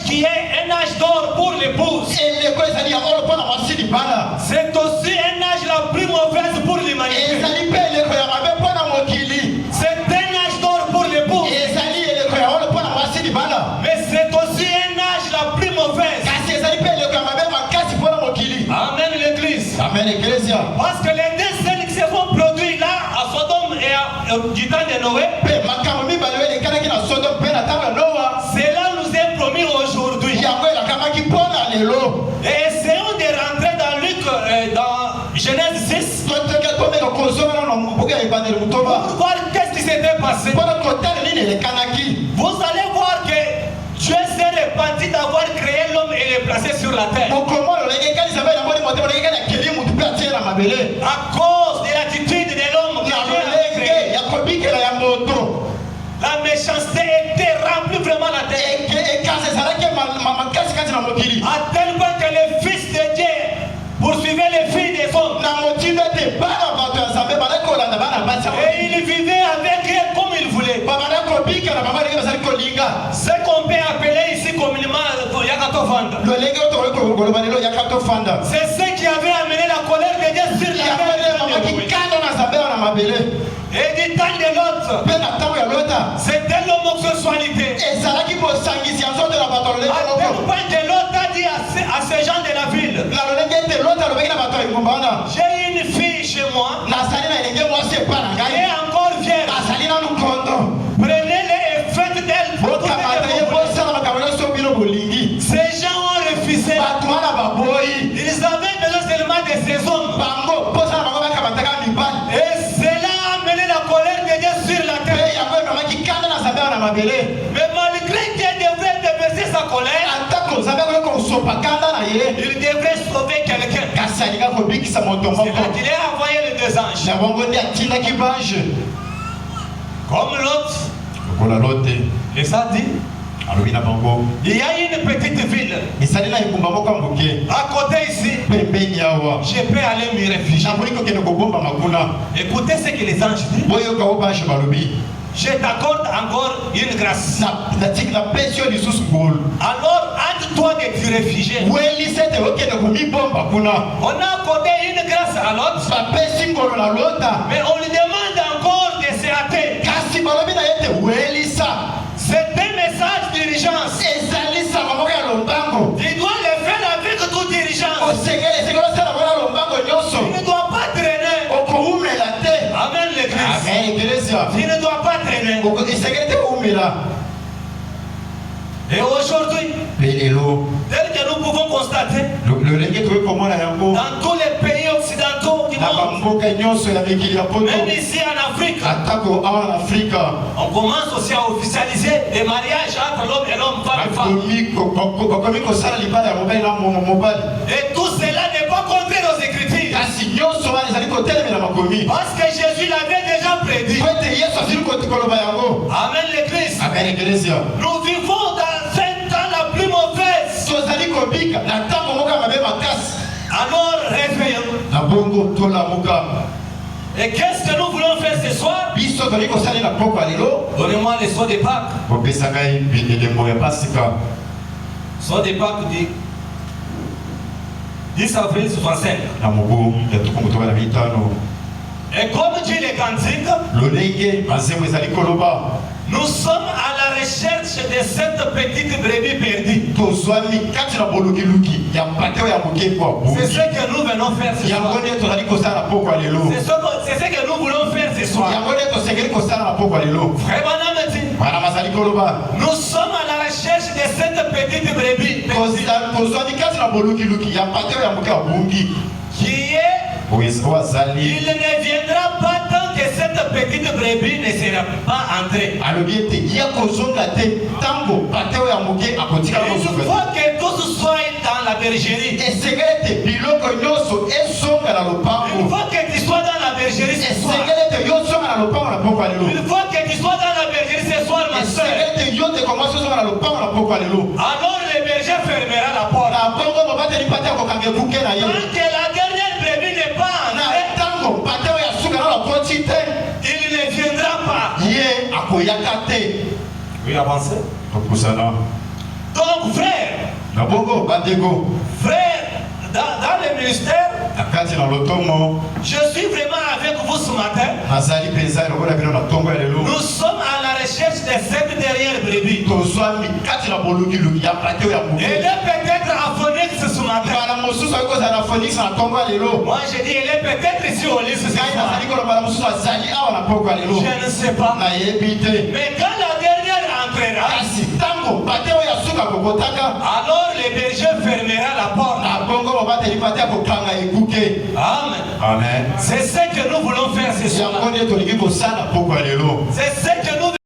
qui est un âge d'or pour l'épouse. C'est aussi un âge la plus mauvaise pour l'humanité. C'est un âge d'or pour l'épouse. Mais c'est aussi un âge la plus mauvaise. Amen l'église. Amen l'église. Parce que les deux scènes qui se sont produites là à Sodome et du temps de Noé, cela nous est promis aujourd'hui. Et essayons de rentrer dans Luc, dans Genèse 6, pour voir qu'est-ce qui s'était passé. Vous allez voir que Dieu s'est répandu d'avoir créé l'homme et le placé sur la terre. À cause de l'attitude de l'homme, la méchanceté était remplie vraiment la terre. À tel point que le Fils de Dieu poursuivait les filles des hommes. Et il vivait avec eux comme il voulait. Ce qu'on peut appeler ici communément Yakatovanda. C'est ce qui avait amené la colère de Dieu sur la terre. Et du temps de l'autre, c'était l'homosexualité. À tel point que l'autre a dit à ces gens de la ville, j'ai une fille chez moi, elle est encore vierge. Prenez-les et faites d'elle. Ces gens ont refusé. Ils avaient besoin seulement de ces hommes. Et cela a amené la colère de Dieu sur la terre. Mais malgré Dieu devrait déverser sa colère, il devrait sauver quelqu'un. C'est là qu'il a envoyé les deux anges. Comme l'autre les a dit, il y a une petite ville à côté ici. Je peux aller m'y réfugier. Écoutez ce que les anges disent. Je t'accorde encore une grâce. Alors, hâte-toi de te réfugier. On a accordé une grâce à l'autre, mais on lui demande encore de se hâter. C'est un message d'urgence. Il doit le faire avec toute urgence. Il ne doit pas traîner. Amen l'église. Il ne doit pas traîner. Et aujourd'hui, tel que nous pouvons constater, dans tous les pays occidentaux du monde, même ici en Afrique, on commence aussi à officialiser les mariages entre l'homme et l'homme, femme et femme. Et tout cela n'est pas contraire aux Écritures. Parce que Jésus l'avait déjà prédit. Amen l'église. Nous vivons dans la plus mauvaise. Alors réveillons. Et qu'est-ce que nous voulons faire ce soir? Donnez-moi les soins de Pâques. Soins de Pâques dit 10 avril 65. Et comme dit les cantiques, nous sommes à la recherche de cette petite brebis perdue. C'est ce que nous venons faire ce soir. C'est ce que nous voulons faire ce soir. Vraiment, nous sommes à la recherche de cette petite brebis qui est. Il ne viendra pas tant que cette petite brebis ne sera pas entrée. Une fois que tous soient dans la bergerie, une fois que tu sois dans la bergerie ce soir, une fois que tu sois dans la bergerie ce soir, ma soeur, alors le berger fermera la porte. Tant que la dernière brebis n'est pas entrée, il ne viendra pas. Oui, avancez. Donc frère, Frère, dans le ministère, je suis vraiment avec vous ce matin. Nous sommes à la recherche de cette dernière brebis. Elle est peut-être aphonique ce matin. Moi je dis elle est peut-être ici au lit ce soir. Je ne sais pas. Mais quand la dernière entrera, alors le berger fermera la porte. Amen. Amen. C'est ce que nous voulons faire ce soir. C'est ce que nous